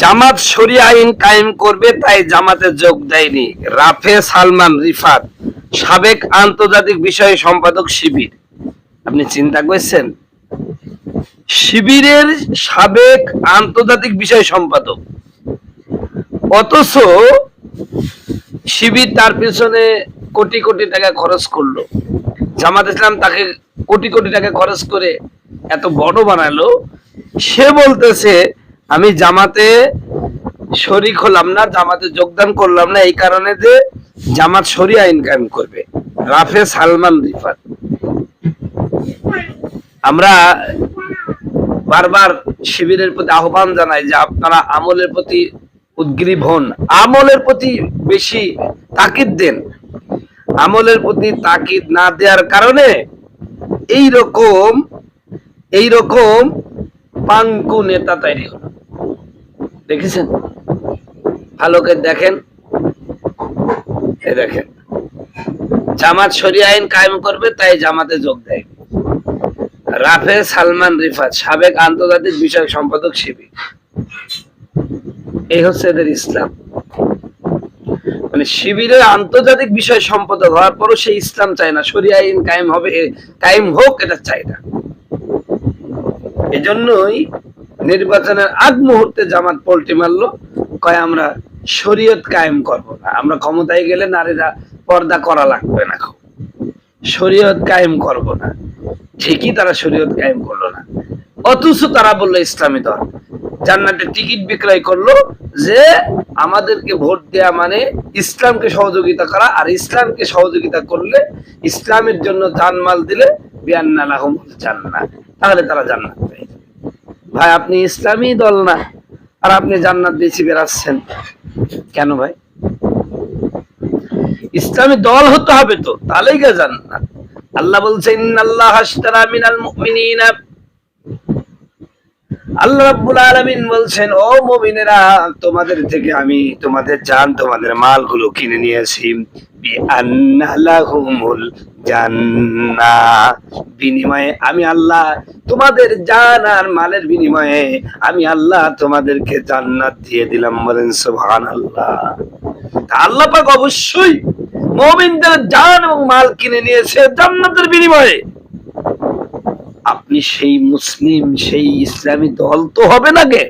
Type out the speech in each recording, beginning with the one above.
জামাত শরিয়া আইন কায়েম করবে তাই জামাতে যোগ দেয়নি রাফে সালমান রিফাত, সাবেক আন্তর্জাতিক বিষয় সম্পাদক শিবির। আপনি চিন্তা করছেন, শিবিরের সাবেক আন্তর্জাতিক বিষয় সম্পাদক, অথচ শিবির তার পেছনে কোটি কোটি টাকা খরচ করলো। জামাত ইসলাম তাকে কোটি কোটি টাকা খরচ করে এত বড় বানালো, সে বলতেছে আমি জামাতে শরিক হলাম না, জামাতে যোগদান করলাম না এই কারণে যে জামাত শরিয়া আইন কায়েম করবে। রাফে সালমান রিফাত। আমরা বারবার শিবিরের প্রতি আহ্বান জানাই যে আপনারা আমলের প্রতি উদ্গ্রীব হন, আমলের প্রতি বেশি তাকিদ দেন। আমলের প্রতি তাকিদ না দেওয়ার কারণে এইরকম পাঙ্কু নেতা তৈরি হলো। দেখেছেন, ভালো করে দেখেন, এই দেখেন, জামাত শরিয়া আইন কায়েম করবে তাই জামাতে যোগ দেয় রাফে সালমান রিফাত, সাবেক আন্তর্জাতিক বিষয়ক সম্পাদক শিবির। এই হচ্ছে এদের ইসলাম। মানে শিবিরের আন্তর্জাতিক বিষয় সম্পাদক হওয়ার পরও সে ইসলাম চায় না, শরিয়া আইন কায়েম হবে, কায়েম হোক, এটা চায় না। এজন্যই নির্বাচনের আগ মুহূর্তে জামাত পল্টি মারলো, কয় আমরা শরীয়ত কায়েম করব না, আমরা ক্ষমতায় গেলে নারীরা পর্দা করা লাগবে না, শরীয়ত কায়েম করব না। ঠিকই তারা শরীয়ত কায়েম করলো না, অথচ তারা বললো ইসলামী দল। জান্নাতের টিকিট বিক্রয় করলো যে আমাদেরকে ভোট দেয়া মানে ইসলামকে সহযোগিতা করা, আর ইসলামকে সহযোগিতা করলে, ইসলামের জন্য জানমাল দিলে বিআন্না লাহুমুল জান্নাহ, তাহলে তারা জান্নাত পায়। ভাই আপনি ইসলামী দল না, আর আপনি জান্নাত দিয়েছি বেরাচ্ছেন কেন ভাই? ইসলামী দল হতে হবে তো, তাহলেই গা জান্নাত। আল্লাহ বলছেন ইন্নাল্লাহা আশতারা মিনাল মুমিনিনা, আল্লাহ রাব্বুল আলামিন বলছেন ও মুমিনেরা, তোমাদের থেকে আমি তোমাদের জান, তোমাদের মালগুলো কিনে নিয়েছি, বিআন্না লাহুমুল জান্নাহ, বিনিময়ে আমি আল্লাহ তোমাদের জান আর মালের বিনিময়ে আমি আল্লাহ তোমাদেরকে জান্নাত দিয়ে দিলাম। বলেন সুবহানাল্লাহ। আল্লাহ পাক অবশ্যই মুমিনদের জান এবং মাল কিনে নিয়েছে জান্নাতের বিনিময়ে। আপনি সেই মুসলিম, সেই ইসলামী দল তো হবে না গে,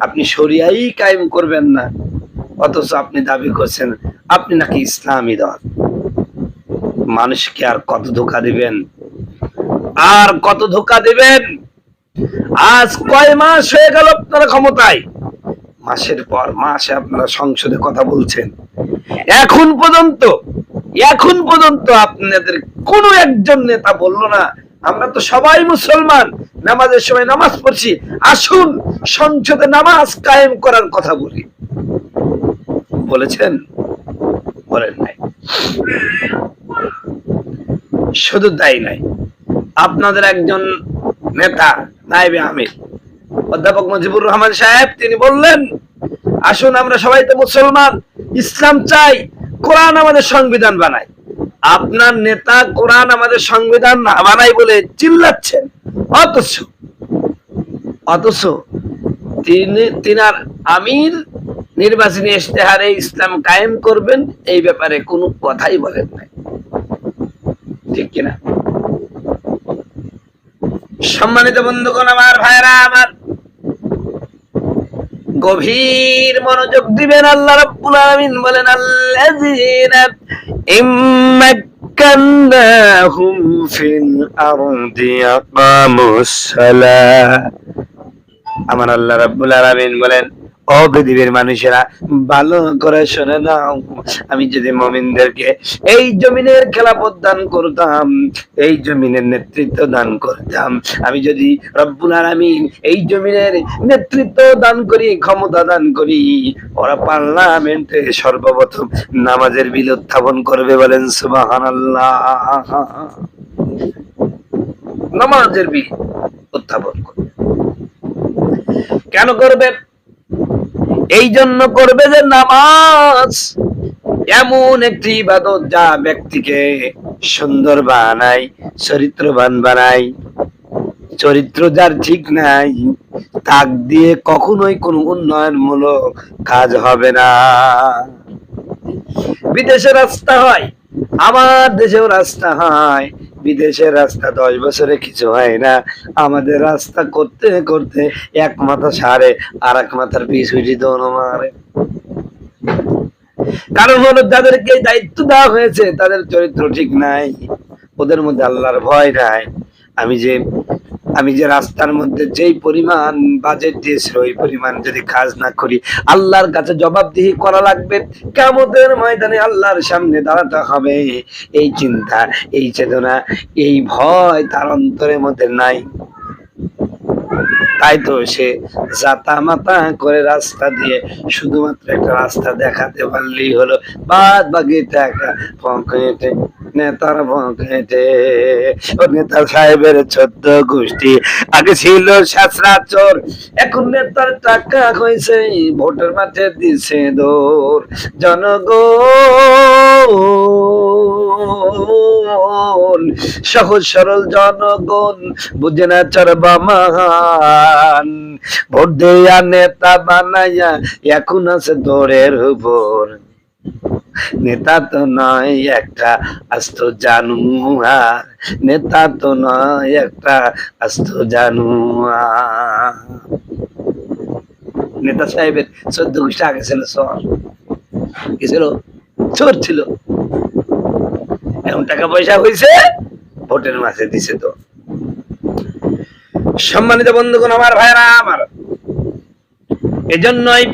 আপনি শরিয়াই কায়েম করবেন না, অথচ আপনি দাবি করছেন আপনি নাকি ইসলামী দল। মানুষকে আর কত ধোঁকা দিবেন, আর কত ধোঁকা দিবেন? আজ কয় মাস হয়ে গেল আপনারা ক্ষমতায়, মাসের পর মাসে আপনারা সংসদে কথা বলছেন, এখন পর্যন্ত আপনাদের কোন একজন নেতা বলল না আমরা তো সবাই মুসলমান, নামাজের সময় নামাজ পড়ছি, আসুন সংসদে নামাজ কায়েম করার কথা বলি? বলেছেন? বলেন নাই। শুধু তাই নাই, আপনাদের একজন নেতা নায়েবে আমির অধ্যাপক মুজিবুর রহমান সাহেব, তিনি বললেন আসুন আমরা সবাই তো মুসলমান, ইসলাম চাই, কোরআন আমাদের সংবিধান বানাই। আপনার নেতা কোরআন আমাদের সংবিধান না বানাই বলে চিল্লাচ্ছেন, অথচ তিনার আমির নির্বাচনী ইশতেহারে ইসলাম কায়েম করবেন এই ব্যাপারে কোনো কথাই বলেন নাই। ঠিক কিনা? সম্মানিত বন্ধুগণ, আমার ভাইরা আমার, গভীর মনোযোগ দিবেন। আল্লাহ রাব্বুল আলামিন বলেন আল্লাযীনা ইম্মাক্কান্নাহুম ফিল আরদি আকামুস সালাহ। আমার আল্লাহ রাব্বুল আলামিন বলেন ও পৃথিবীর মানুষেরা ভালো করে শুনে নাও, আমি যদি মুমিনদেরকে এই জমিনের খেলাফত দান করতাম, এই জমিনের নেতৃত্ব দান করতাম, আমি যদি রব্বুল আলামিন এই জমিনের নেতৃত্ব দান করি, ক্ষমতা দান করি, ওরা পার্লামেন্টে সর্বপ্রথম নামাজের বিল উত্থাপন করবে। বলেন সুবহানাল্লাহ। নামাজের বিল উত্থাপন করবে। কেন করবে? এই জন্য করবে যে নামাজ এমন একটি ইবাদত যা ব্যক্তিকে সুন্দর বানায়, চরিত্রবান বানায়। চরিত্র যার ঠিক নাই, তাক দিয়ে কখনোই কোনো উন্নয়নমূলক কাজ হবে না। বিদেশে রাস্তা হয়, আমার দেশেও রাস্তা হয়। বিদেশের রাস্তা 10 বছরে কিছু হয় না, আমাদের রাস্তা করতে করতে এক মাথা সারে আর এক মাথার পিছুটি দৌড় মারে। কারণ হলো যাদেরকে দায়িত্ব দেওয়া হয়েছে তাদের চরিত্র ঠিক নাই, ওদের মধ্যে আল্লাহর ভয় নাই। আমি যে রাস্তার মধ্যে যেই পরিমাণ বাজেট দিয়েছিল ওই পরিমাণ যদি কাজ না করি, আল্লাহর কাছে জবাবদিহি করা লাগবে, কিয়ামতের ময়দানে আল্লাহর সামনে দাঁড়াতে হবে। এই চিন্তা, এই চেতনা, এই ভয় তার অন্তরের মধ্যে নাই। তাই তো সে জাতা মাতা করে রাস্তা দিয়ে শুধুমাত্র একটা রাস্তা দেখাতে পারলেই হলো, বাদ বাকি টাকা পকেটে, নেতার পকেটে। ও নেতা সাহেবের 14 গোষ্ঠী আগে ছিল শাসরাচর, এখন নেতার টাকা হয়েছে ভোটের মাঠে দিছে দৌড়। জনগণ, সহজ সরল জনগণ বুঝে না চরবামান, ভোট দেয়া নেতা বানাইয়া এখন আছে দৌড়ের উপর। নেতা তো নয় একটা আস্ত জানুয়ার, নেতা তো নয় একটা আস্ত জানুয়ার। নেতা সাহেবের 14 গোষ্ঠী আগে ছিল চোর, কি ছিল? চোর ছিল। এখন টাকা পয়সা হয়েছে, ভোটের মাঝে দিছে তো। সম্মানিত বন্ধুগণ, আমার ভাইরা আমার, এজন্যই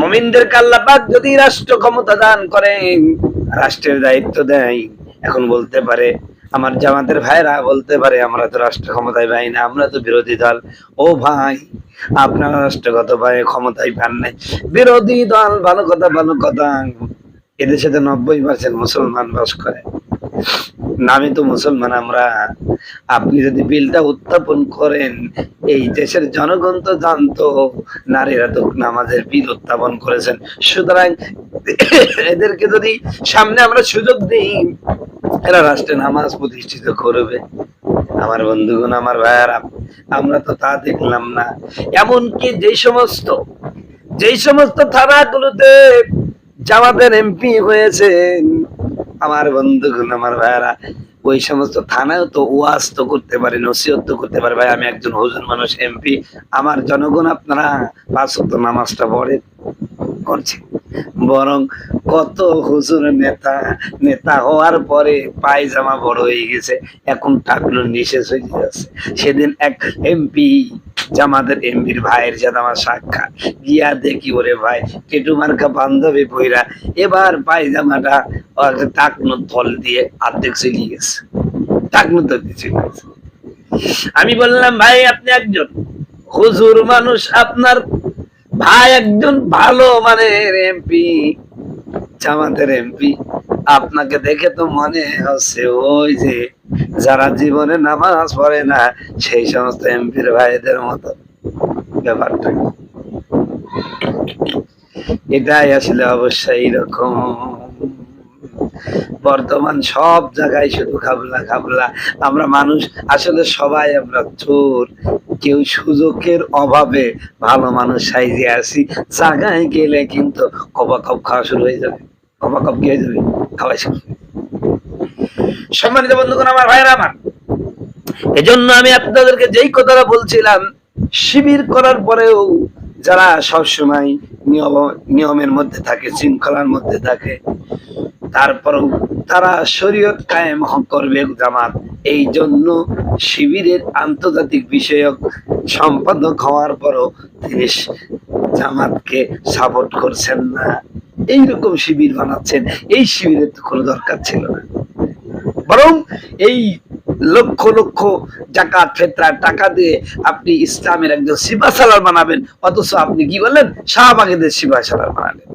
মুমিনদেরকে আল্লাহ পাক যদি রাষ্ট্র ক্ষমতা দান করেন, রাষ্ট্রের দায়িত্ব দেয়, এখন বলতে পারে আমার জামাতের ভাইরা বলতে পারে আমরা তো রাষ্ট্র ক্ষমতায় পাই না, আমরা তো বিরোধী দল। ও ভাই, আপনারা রাষ্ট্রগত ভাবে ক্ষমতায় পান নাই, বিরোধী দল, ভালো কথা ভালো কথা। এদেশে তো 90% মুসলমান বাস করে, নামে তো মুসলমান আমরা। আপনি যদি বিলটা উত্থাপন করেন, এই দেশের জনগণ তো জানতো নারীরা তো নামাজের বিল উত্থাপন করেছেন, সুতরাং এদেরকে যদি সামনে আমরা সুযোগ দিই, এরা রাষ্ট্রে নামাজ প্রতিষ্ঠিত করবে। আমার বন্ধুগণ, আমার ভাইয়ারা, আমরা তো তা দেখলাম না। এমনকি যেই সমস্ত থানাগুলোতে জামাতের এমপি হয়েছেন, আমার বন্ধুগণ, আমার ভাইয়ারা, ওই সমস্ত থানায় তো ওয়াজ তো করতে পারে, নসিহত তো করতে পারে। ভাই, আমি একজন হুজুর মানুষ, এমপি, আমার জনগণ আপনারা 5 ওয়াক্ত নামাজটা পড়ে করছে। বরং কত হুজুর নেতা হওয়ার পরে পায়জামা বড় হয়ে গেছে, এখন টাকলো নিষেধ হয়ে যাচ্ছে। সেদিন এক এমপি, জামাতের এমপির ভাইয়ের সাথে আমার সাক্ষাৎ, গিয়া দেখি ওরে ভাই টেটু মার্কা বান্ধবী পইরা এবার পায়জামাটা টাকনো তল দিয়ে অর্ধেক চলে গেছে, টাকনো তো দিচ্ছে। আমি বললাম, ভাই আপনি একজন হুজুর মানুষ, আপনার ভাই একজন ভালো মানের এমপি, জামাতের এমপি, আপনাকে দেখে তো মনে হচ্ছে ওই যে যারা জীবনে নামাজ পড়ে না সেই সমস্ত এমপির ভাইদের মতো। ব্যাপারটা এটাই আসলে অবশ্যই এরকম। বর্তমান সব জায়গায় শুধু খাবলা খাবলা। আমরা মানুষ আসলে সবাই আমরা চোর, কেউ সুযোগের অভাবে ভালো মানুষ সাইজে আসি, জায়গায় গেলে কিন্তু কবাকব খাওয়া শুরু হয়ে যাবে। কবাকব কি হয়ে যাবে? খাওয়া শুরু। সম্মানিত বন্ধুগণ, আমার ভাইরা আমার, এজন্য আমি আপনাদেরকে যেই কথাটা বলছিলাম, শিবির করার পরেও যারা সবসময় নিয়মের মধ্যে থাকে, শৃঙ্খলার মধ্যে থাকে, তারপরেও তারা শরীয়ত কায়েম করবে জামাত। এই জন্য শিবিরের আন্তর্জাতিক বিষয়ক সম্পাদক হওয়ার পরও তিনি জামাতকে সাপোর্ট করছেন না, এইরকম শিবির বানাচ্ছেন। এই শিবিরের তো কোনো দরকার ছিল না, বরং এই লক্ষ লক্ষ জাকাত ফিতরার টাকা দিয়ে আপনি ইসলামের একজন সিপাহসালার বানাবেন, অথচ আপনি কি বললেন? শাহবাগীদের সিপাহসালার বানালেন।